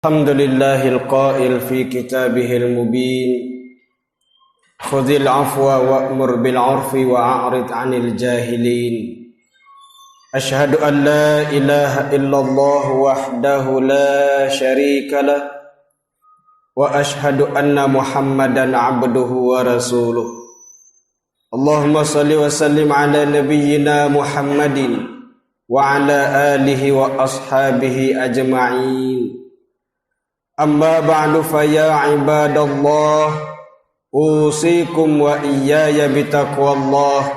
الحمد لله القائل في كتابه المبين خذ العفو وأمر بالعرف وأعرض عن الجاهلين أشهد أن لا إله إلا الله وحده لا شريك له وأشهد أن محمدا عبده ورسوله اللهم صل وسلم على نبينا محمد وعلى آله وأصحابه أجمعين أما بعد فيا عباد الله أوصيكم وإياي بتقوى الله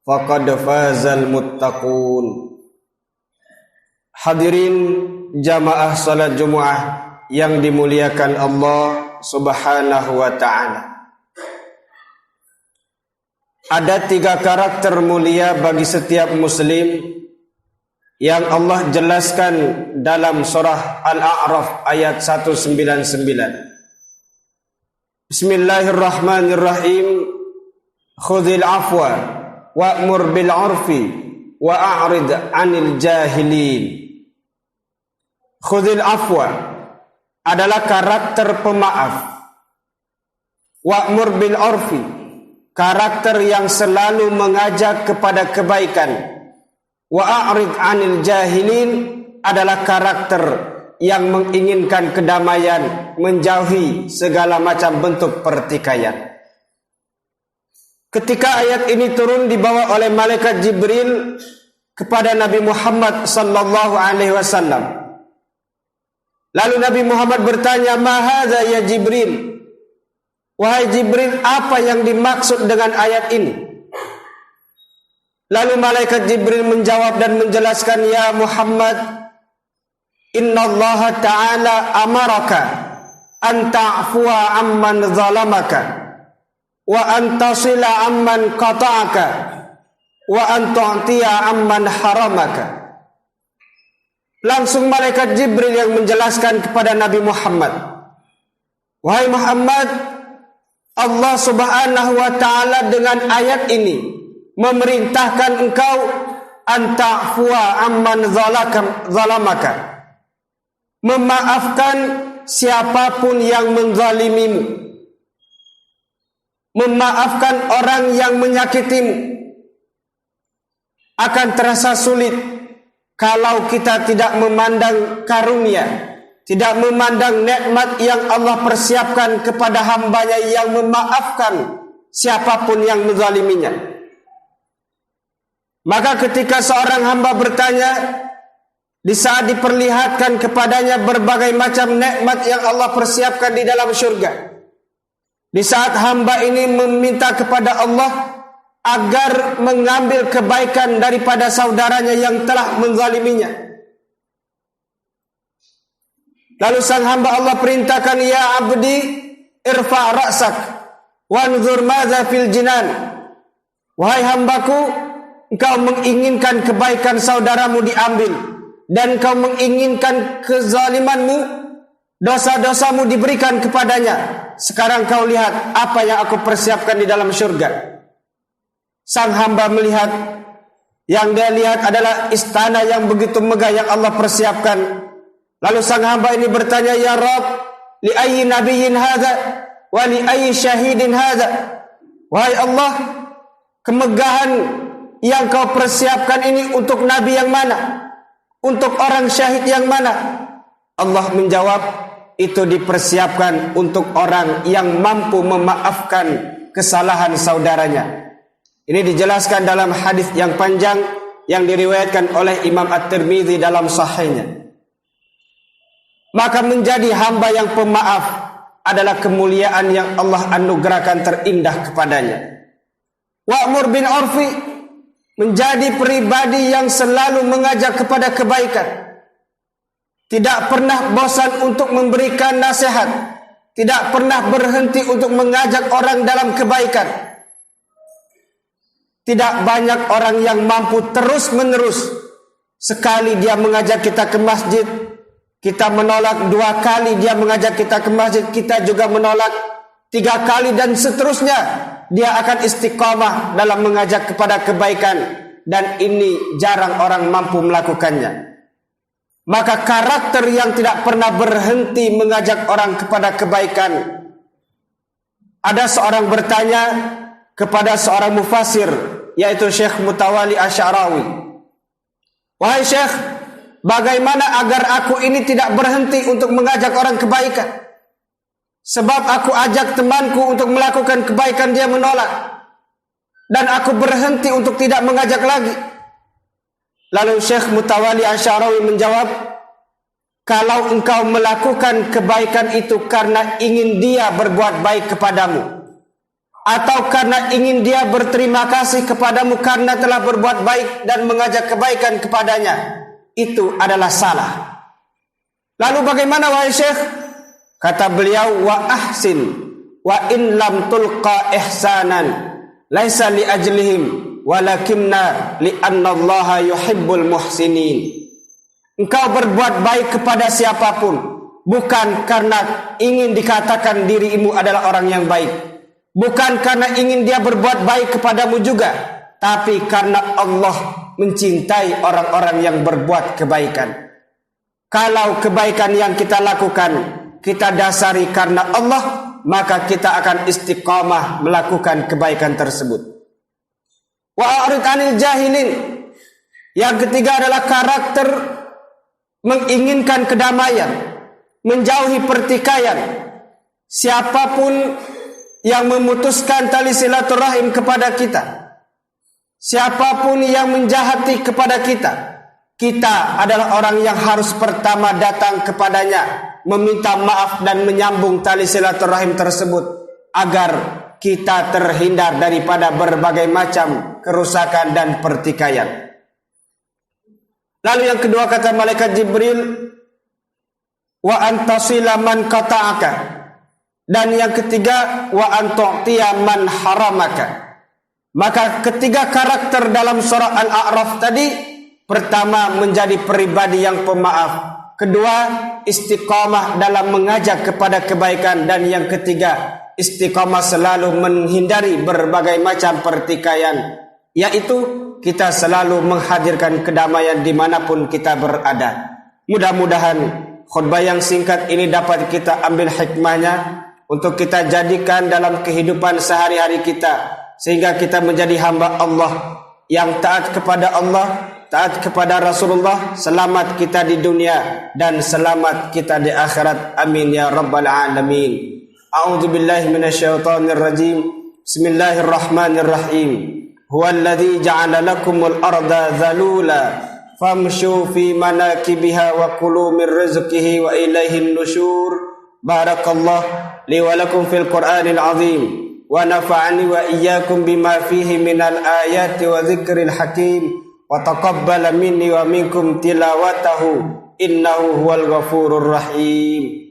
فقد فاز المتقون. Hadirin jamaah salat Jumat yang dimuliakan Allah Subhanahu wa ta'ala. Ada 3 karakter mulia bagi setiap muslim yang Allah jelaskan dalam surah Al-A'raf ayat 199. Bismillahirrahmanirrahim. Khudhil afwa wa'mur bil 'urfi wa a'rid 'anil jahilin. Khudhil afwa adalah karakter pemaaf. Wa'mur bil 'urfi, karakter yang selalu mengajak kepada kebaikan. Wa a'rid 'anil jahilin adalah karakter yang menginginkan kedamaian, menjauhi segala macam bentuk pertikaian. Ketika ayat ini turun dibawa oleh malaikat Jibril kepada Nabi Muhammad sallallahu alaihi wasallam. Lalu Nabi Muhammad bertanya, "Ma hadza ya Jibril?" Wahai Jibril, apa yang dimaksud dengan ayat ini? Lalu malaikat Jibril menjawab dan menjelaskan, "Ya Muhammad, innallaha ta'ala amaraka an ta'fuwa amman zalamaka wa an tasila amman qata'aka wa an tu'tiya amman haramaka." Langsung malaikat Jibril yang menjelaskan kepada Nabi Muhammad, "Wahai Muhammad, Allah Subhanahu wa ta'ala dengan ayat ini memerintahkan engkau anta'fuwa amman zalamaka, memaafkan siapapun yang menzalimimu, memaafkan orang yang menyakitimu. Akan terasa sulit kalau kita tidak memandang karunia, tidak memandang nikmat yang Allah persiapkan kepada hambanya yang memaafkan siapapun yang menzaliminya. Maka ketika seorang hamba bertanya, di saat diperlihatkan kepadanya berbagai macam nikmat yang Allah persiapkan di dalam syurga, di saat hamba ini meminta kepada Allah agar mengambil kebaikan daripada saudaranya yang telah menzaliminya, lalu sang hamba Allah perintahkan, "Ya abdi, irfa' ra'sak wanzur madza fil jinan." Wahai hambaku, engkau menginginkan kebaikan saudaramu diambil, dan engkau menginginkan kezalimanmu, dosa-dosamu diberikan kepadanya. Sekarang kau lihat apa yang aku persiapkan di dalam syurga. Sang hamba melihat, yang dia lihat adalah istana yang begitu megah yang Allah persiapkan. Lalu sang hamba ini bertanya, "Ya Rabb, li ayyi nabiyyin hadza wa li ayyi syahidin hadza?" Wahai Allah, kemegahan yang kau persiapkan ini untuk nabi yang mana? Untuk orang syahid yang mana? Allah menjawab, itu dipersiapkan untuk orang yang mampu memaafkan kesalahan saudaranya. Ini dijelaskan dalam hadis yang panjang yang diriwayatkan oleh Imam At-Tirmidzi dalam sahihnya. Maka menjadi hamba yang pemaaf adalah kemuliaan yang Allah anugerahkan terindah kepadanya. Wa'mur bil 'urfi, menjadi pribadi yang selalu mengajak kepada kebaikan, tidak pernah bosan untuk memberikan nasihat, tidak pernah berhenti untuk mengajak orang dalam kebaikan. Tidak banyak orang yang mampu terus-menerus, sekali dia mengajak kita ke masjid, kita menolak, 2 kali dia mengajak kita ke masjid, kita juga menolak, 3 kali dan seterusnya. Dia akan istiqamah dalam mengajak kepada kebaikan, dan ini jarang orang mampu melakukannya. maka karakter yang tidak pernah berhenti mengajak orang kepada kebaikan. Ada seorang bertanya kepada seorang mufasir, yaitu Syekh Mutawali Asy'arawi, "Wahai Syekh, bagaimana agar aku ini tidak berhenti untuk mengajak orang kebaikan? Sebab aku ajak temanku untuk melakukan kebaikan, dia menolak. Dan aku berhenti untuk tidak mengajak lagi." Lalu Syekh Mutawali Asy'arawi menjawab, "Kalau engkau melakukan kebaikan itu karena ingin dia berbuat baik kepadamu, atau karena ingin dia berterima kasih kepadamu karena telah berbuat baik dan mengajak kebaikan kepadanya, itu adalah salah." Lalu bagaimana wahai Syekh? Kata beliau, "Wa ahsin wa in lam tulqa ihsanan laisa li ajlihim walakinna li anna Allah yuhibbul muhsinin." Engkau berbuat baik kepada siapapun bukan karena ingin dikatakan dirimu adalah orang yang baik, bukan karena ingin dia berbuat baik kepadamu juga, tapi karena Allah mencintai orang-orang yang berbuat kebaikan. Kalau kebaikan yang kita lakukan kita dasari karena Allah, maka kita akan istiqamah melakukan kebaikan tersebut. Wa a'rid 'anil jahilin. Yang ketiga adalah karakter menginginkan kedamaian, menjauhi pertikaian. Siapapun yang memutuskan tali silaturahim kepada kita, siapapun yang menjahati kepada kita, kita adalah orang yang harus pertama datang kepadanya, meminta maaf dan menyambung tali silaturahim tersebut agar kita terhindar daripada berbagai macam kerusakan dan pertikaian. Lalu yang kedua kata malaikat Jibril, "Wa antasila man qata'aka." Dan yang ketiga, "Wa antu'tiya man haramaka." Maka ketiga karakter dalam surah Al-A'raf tadi, pertama menjadi pribadi yang pemaaf, kedua istiqamah dalam mengajak kepada kebaikan, dan yang ketiga istiqamah selalu menghindari berbagai macam pertikaian, yaitu kita selalu menghadirkan kedamaian dimanapun kita berada. Mudah-mudahan khutbah yang singkat ini dapat kita ambil hikmahnya untuk kita jadikan dalam kehidupan sehari-hari kita, sehingga kita menjadi hamba Allah yang taat kepada Allah, taat kepada Rasulullah, selamat kita di dunia dan selamat kita di akhirat. Amin ya rabbal alamin. A'udzu billahi minasyaitonir rajim. Bismillahirrahmanirrahim. Huwallazi ja'ala lakumul arda dzalula famshu fi manakibiha wa kulu min rizqihi wa ilaihin nusyur. Barakallahu li wa lakum fil Qur'anil azim wa nafa'ani wa iyyakum bima fihi minal ayati wa dzikril hakim. Wa taqabbala minni wa minkum tilawatahu innahu huwal ghafurur rahim.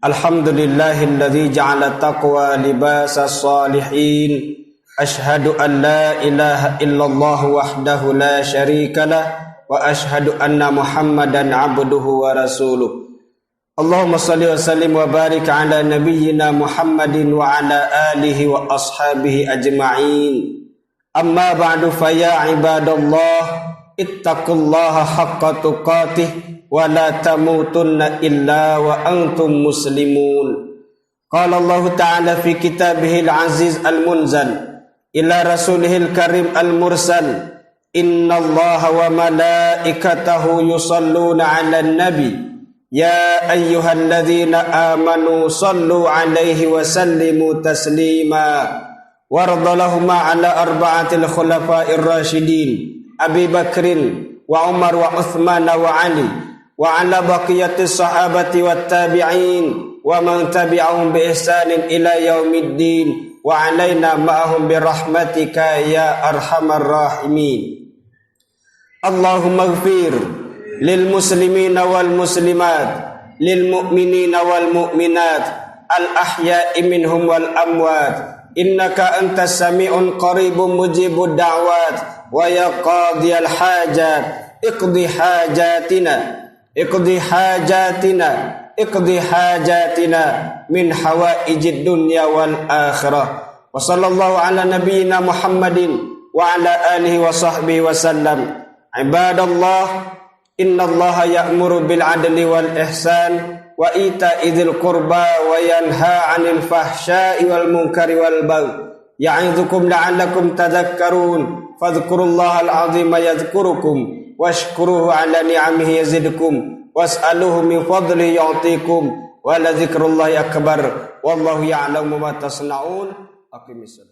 Alhamdulillahilladzi ja'ala taqwa libasas salihin. Ashhadu an la ilaha illallah wahdahu la syarikalah wa ashhadu anna Muhammadan abduhu wa rasuluh. Allahumma salli wa sallim wa barik ala nabiyyina Muhammadin wa ala alihi wa ashabihi ajma'in. Amma ba'du, fa ya ibadallah ittaqullaha haqqa tuqatih wa la tamutunna illa wa antum muslimun. Qala Allah ta'ala fi kitabihil aziz al-munzal ila rasulihil karim al-mursal, inna Allah wa malaikatahu yusalluna 'alan nabi ya ayyuhalladzina amanu sallu 'alaihi wa sallimu taslima. Wardalahuma 'ala arba'atil khulafa'ir rasyidin Abi Bakrin wa Umar wa Uthman wa Ali wa 'ala baqiyatis sahabati wat tabi'in wa man tabi'ahum bi ihsanin ila yaumiddin wa 'alaina ma'ahum bi rahmatika ya arhamar rahimin. Allahumma ighfir lil muslimina wal muslimat, lil mu'minina wal mu'minat, al ahya'i minhum wal amwat, innaka antas sami'un qaribun mujibud da'wat wa ya qadiyal hajat iqdi hajatina اقضي حاجاتنا من حوائج الدنيا والآخرة وصلى الله على نبينا محمد وعلى آله وصحبه وسلم عباد الله إن الله يأمر بالعدل والإحسان وإيتاء ذي القربى وينهى عن الفحشاء والمنكر والبغي يعظكم لعلكم تذكرون فاذكروا الله العظيم يذكركم واشكروه على نعمه يزدكم واسألوه من فضله يعطيكم ولذكر الله أكبر والله يعلم ما تصنعون. أقم الصلاة.